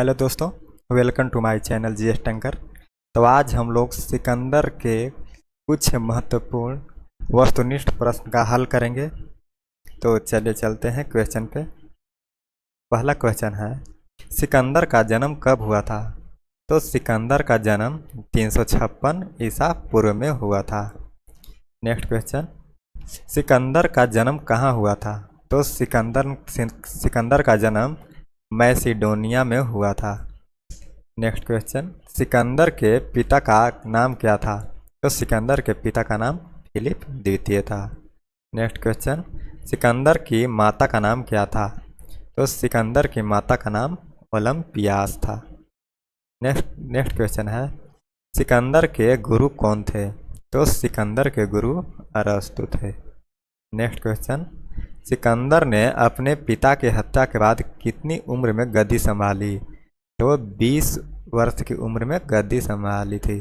Hello दोस्तों, welcome to my channel GS टंकर। तो आज हम लोग सिकंदर के कुछ महत्वपूर्ण वस्तुनिष्ठ प्रश्न का हल करेंगे। तो चलिए चलते हैं क्वेश्चन पे। पहला क्वेश्चन है, सिकंदर का जन्म कब हुआ था? तो सिकंदर का जन्म 356 ईसा पूर्व में हुआ था। नेक्स्ट क्वेश्चन, सिकंदर का जन्म कहाँ हुआ था? तो सिकंदर का जन्म मैसिडोनिया में हुआ था। नेक्स्ट क्वेश्चन, सिकंदर के पिता का नाम क्या था? तो सिकंदर के पिता का नाम फिलिप द्वितीय था। नेक्स्ट क्वेश्चन, सिकंदर की माता का नाम क्या था? तो सिकंदर की माता का नाम ओलंपियास था। नेक्स्ट क्वेश्चन है, सिकंदर के गुरु कौन थे? तो सिकंदर के गुरु अरस्तु थे। नेक्स्ट क्वेश्चन, सिकंदर ने अपने पिता की हत्या के बाद कितनी उम्र में गद्दी संभाली? तो 20 वर्ष की उम्र में गद्दी संभाली थी।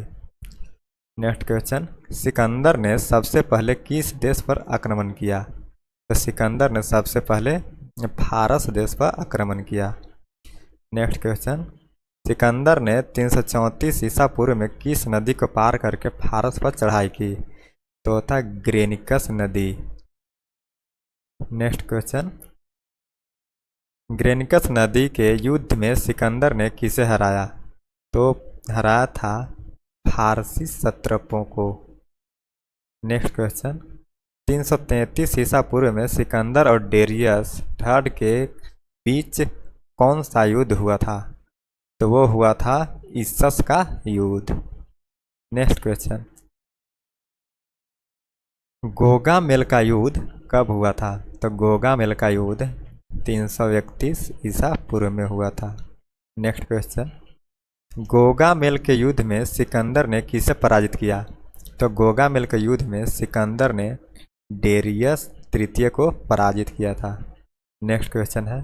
नेक्स्ट क्वेश्चन, सिकंदर ने सबसे पहले किस देश पर आक्रमण किया? तो सिकंदर ने सबसे पहले फारस देश पर आक्रमण किया। नेक्स्ट क्वेश्चन, सिकंदर ने 334 ईसा पूर्व में किस नदी को पार करके फारस पर चढ़ाई की? तो था ग्रेनिकस नदी। नेक्स्ट क्वेश्चन, ग्रेनिकस नदी के युद्ध में सिकंदर ने किसे हराया? तो हराया था फारसी सत्रपों को। नेक्स्ट क्वेश्चन, 333 ईसा पूर्व में सिकंदर और डेरियस थर्ड के बीच कौन सा युद्ध हुआ था? तो वो हुआ था इस्सस का युद्ध। नेक्स्ट क्वेश्चन, गोगामेल का युद्ध कब हुआ था? तो गोगामेल का युद्ध 331 ईसा पूर्व में हुआ था। नेक्स्ट क्वेश्चन, गोगामेल के युद्ध में सिकंदर ने किसे पराजित किया? तो गोगामेल के युद्ध में सिकंदर ने डेरियस तृतीय को पराजित किया था। नेक्स्ट क्वेश्चन है,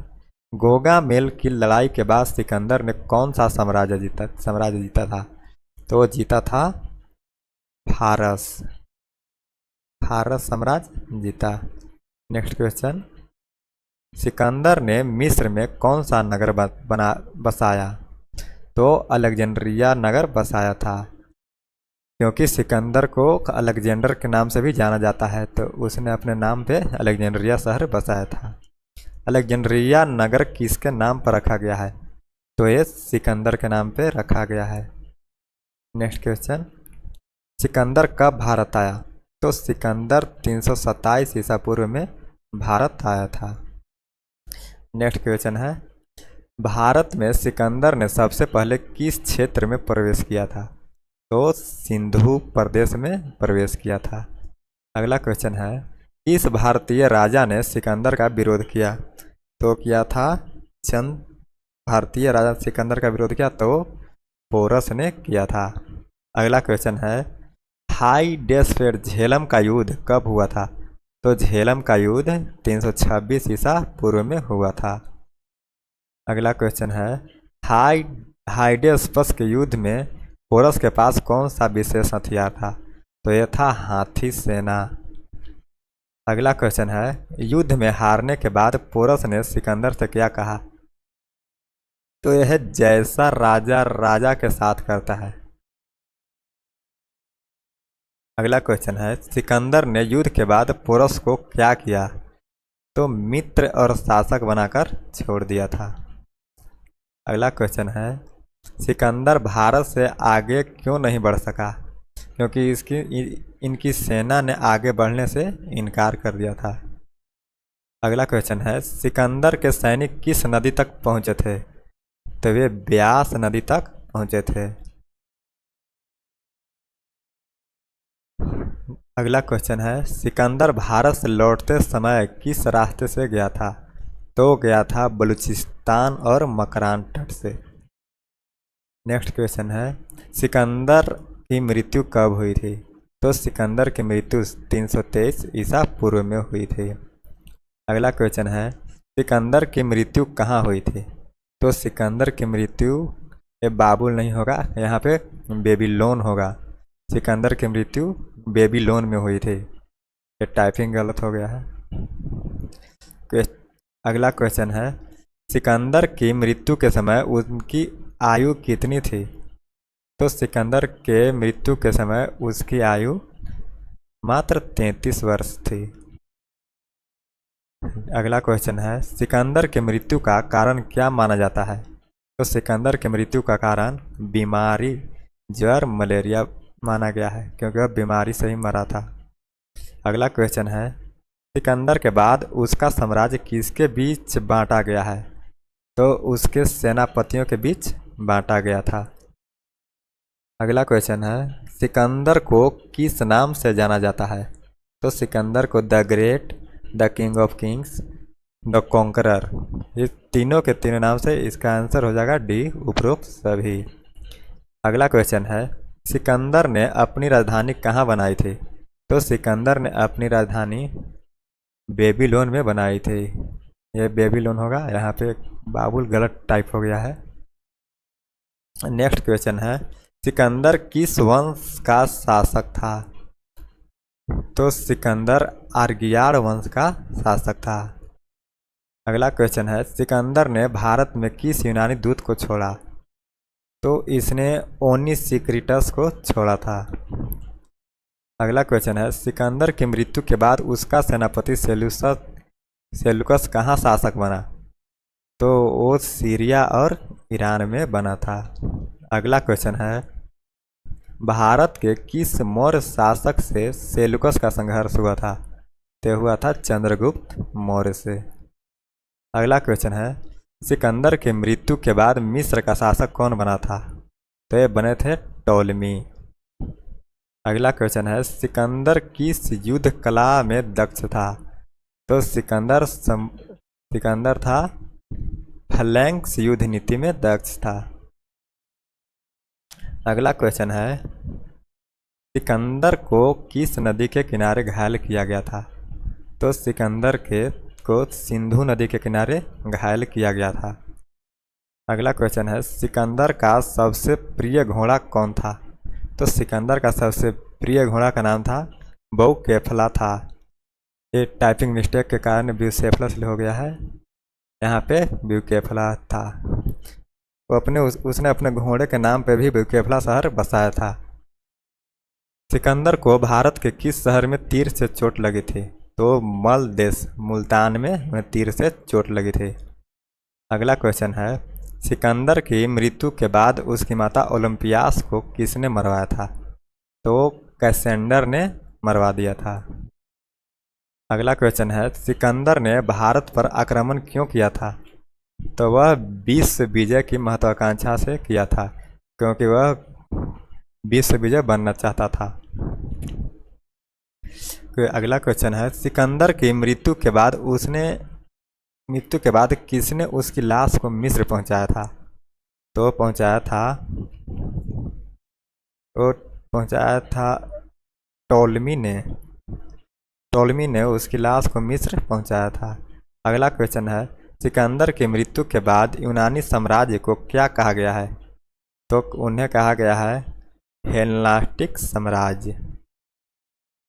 गोगामेल की लड़ाई के बाद सिकंदर ने कौन सा साम्राज्य जीता था? तो जीता था फारस साम्राज्य जीता। नेक्स्ट क्वेश्चन, सिकंदर ने मिस्र में कौन सा नगर बसाया? तो अलेक्जेंड्रिया नगर बसाया था, क्योंकि सिकंदर को अलेक्जेंडर के नाम से भी जाना जाता है, तो उसने अपने नाम पे अलेक्जेंड्रिया शहर बसाया था। अलेक्जेंड्रिया नगर किसके नाम पर रखा गया है? तो ये सिकंदर के नाम पे रखा गया है। नेक्स्ट क्वेश्चन, सिकंदर कब भारत आया? तो सिकंदर 327 ईसा पूर्व में भारत आया था। नेक्स्ट क्वेश्चन है, भारत में सिकंदर ने सबसे पहले किस क्षेत्र में प्रवेश किया था? तो सिंधु प्रदेश में प्रवेश किया था। अगला क्वेश्चन है, किस भारतीय राजा ने सिकंदर का विरोध किया? तो किया था चंद भारतीय राजा सिकंदर का विरोध किया, तो पोरस ने किया था। अगला क्वेश्चन है, हाई डेस्फेड झेलम का युद्ध कब हुआ था? तो झेलम का युद्ध 326 ईसा पूर्व में हुआ था। अगला क्वेश्चन है, हाइडेस्पस के युद्ध में पोरस के पास कौन सा विशेष हथियार था? तो यह था हाथी सेना। अगला क्वेश्चन है, युद्ध में हारने के बाद पोरस ने सिकंदर से क्या कहा? तो यह जैसा राजा के साथ करता है। अगला क्वेश्चन है, सिकंदर ने युद्ध के बाद पोरस को क्या किया? तो मित्र और शासक बनाकर छोड़ दिया था। अगला क्वेश्चन है, सिकंदर भारत से आगे क्यों नहीं बढ़ सका? क्योंकि इनकी सेना ने आगे बढ़ने से इनकार कर दिया था। अगला क्वेश्चन है, सिकंदर के सैनिक किस नदी तक पहुंचे थे? तो वे ब्यास नदी तक पहुंचे थे। अगला क्वेश्चन है, सिकंदर भारत से लौटते समय किस रास्ते से गया था? तो गया था बलूचिस्तान और मकरान तट से। नेक्स्ट क्वेश्चन है, सिकंदर की मृत्यु कब हुई थी? तो सिकंदर की मृत्यु 323 ईसा पूर्व में हुई थी। अगला क्वेश्चन है, सिकंदर की मृत्यु कहाँ हुई थी? तो सिकंदर की मृत्यु ये बाबुल नहीं होगा, यहाँ पे बेबीलोन होगा। सिकंदर की मृत्यु बेबीलोन में हुई थी। ये टाइपिंग गलत हो गया है। अगला क्वेश्चन है, सिकंदर की मृत्यु के समय उनकी आयु कितनी थी? तो सिकंदर के मृत्यु के समय उसकी आयु मात्र 33 वर्ष थी। अगला क्वेश्चन है, सिकंदर के मृत्यु का कारण क्या माना जाता है? तो सिकंदर के मृत्यु का कारण बीमारी, ज्वर, मलेरिया माना गया है, क्योंकि वह बीमारी से ही मरा था। अगला क्वेश्चन है, सिकंदर के बाद उसका साम्राज्य किसके बीच बांटा गया है? तो उसके सेनापतियों के बीच बांटा गया था। अगला क्वेश्चन है, सिकंदर को किस नाम से जाना जाता है? तो सिकंदर को the great, the king of Kings, the conqueror, ये तीनों के तीनों नाम से इसका आंसर हो जाएगा डी, उपरोक्त सभी। अगला क्वेश्चन है, सिकंदर ने अपनी राजधानी कहाँ बनाई थी? तो सिकंदर ने अपनी राजधानी बेबीलोन में बनाई थी। ये बेबीलोन होगा, यहाँ पे बाबुल गलत टाइप हो गया है। नेक्स्ट क्वेश्चन है, सिकंदर किस वंश का शासक था? तो सिकंदर आर्गियाड वंश का शासक था। अगला क्वेश्चन है, सिकंदर ने भारत में किस यूनानी दूत को छोड़ा? तो इसने ओनिसिक्रिटस को छोड़ा था। अगला क्वेश्चन है, सिकंदर की मृत्यु के बाद उसका सेनापति सेल्यूकस कहाँ शासक बना? तो वो सीरिया और ईरान में बना था। अगला क्वेश्चन है, भारत के किस मौर्य शासक से सेल्यूकस का संघर्ष हुआ था? तो हुआ था चंद्रगुप्त मौर्य से। अगला क्वेश्चन है, सिकंदर के मृत्यु के बाद मिस्र का शासक कौन बना था? तो ये बने थे टॉलेमी। अगला क्वेश्चन है, सिकंदर किस युद्ध कला में दक्ष था? तो सिकंदर था फैलेंक्स युद्ध नीति में दक्ष था। अगला क्वेश्चन है, सिकंदर को किस नदी के किनारे घायल किया गया था? तो सिकंदर को सिंधु नदी के किनारे घायल किया गया था। अगला क्वेश्चन है, सिकंदर का सबसे प्रिय घोड़ा कौन था? तो सिकंदर का सबसे प्रिय घोड़ा का नाम था बहुकेफला था। ये टाइपिंग मिस्टेक के कारण ब्यूसेफलस हो गया है, यहाँ पे ब्यूकेफला था। वो उसने अपने घोड़े के नाम पे भी ब्यूकेफला शहर बसाया था। सिकंदर को भारत के किस शहर में तीर से चोट लगी थी? तो मल देश मुल्तान में उन्हें तीर से चोट लगी थी। अगला क्वेश्चन है, सिकंदर की मृत्यु के बाद उसकी माता ओलंपियास को किसने मरवाया था? तो कैसेंडर ने मरवा दिया था। अगला क्वेश्चन है, सिकंदर ने भारत पर आक्रमण क्यों किया था? तो वह विश्व विजय की महत्वाकांक्षा से किया था, क्योंकि वह विश्व विजय बनना चाहता था। अगला क्वेश्चन है, सिकंदर की मृत्यु के बाद किसने उसकी लाश को मिस्र पहुंचाया था? तो पहुंचाया था टॉलेमी ने उसकी लाश को मिस्र पहुंचाया था। अगला क्वेश्चन है, सिकंदर की मृत्यु के बाद यूनानी साम्राज्य को क्या कहा गया है? तो उन्हें कहा गया है हेलेनिस्टिक साम्राज्य।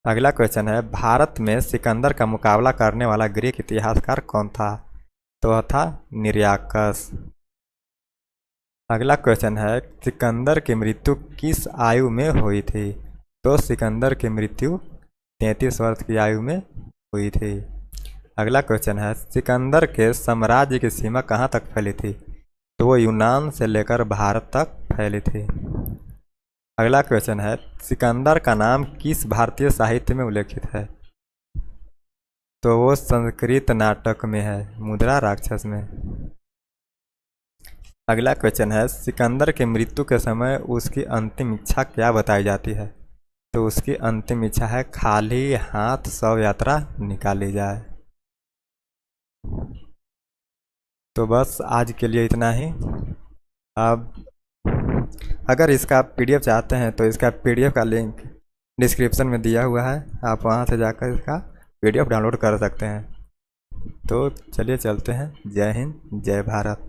अगला क्वेश्चन है, भारत में सिकंदर का मुकाबला करने वाला ग्रीक इतिहासकार कौन था? तो वह था निरियाकस। अगला क्वेश्चन है, सिकंदर की मृत्यु किस आयु में हुई थी? तो सिकंदर की मृत्यु 33 वर्ष की आयु में हुई थी। अगला क्वेश्चन है, सिकंदर के साम्राज्य की सीमा कहाँ तक फैली थी? तो वो यूनान से लेकर भारत तक फैली थी। अगला क्वेश्चन है, सिकंदर का नाम किस भारतीय साहित्य में उल्लेखित है? तो वो संस्कृत नाटक में है, मुद्रा राक्षस में। अगला क्वेश्चन है, सिकंदर की मृत्यु के समय उसकी अंतिम इच्छा क्या बताई जाती है? तो उसकी अंतिम इच्छा है खाली हाथ शव यात्रा निकाली जाए। तो बस आज के लिए इतना ही। अब अगर इसका पीडीएफ चाहते हैं तो इसका पीडीएफ का लिंक डिस्क्रिप्शन में दिया हुआ है, आप वहां से जाकर इसका पीडीएफ डाउनलोड कर सकते हैं। तो चलिए चलते हैं। जय हिंद, जय भारत।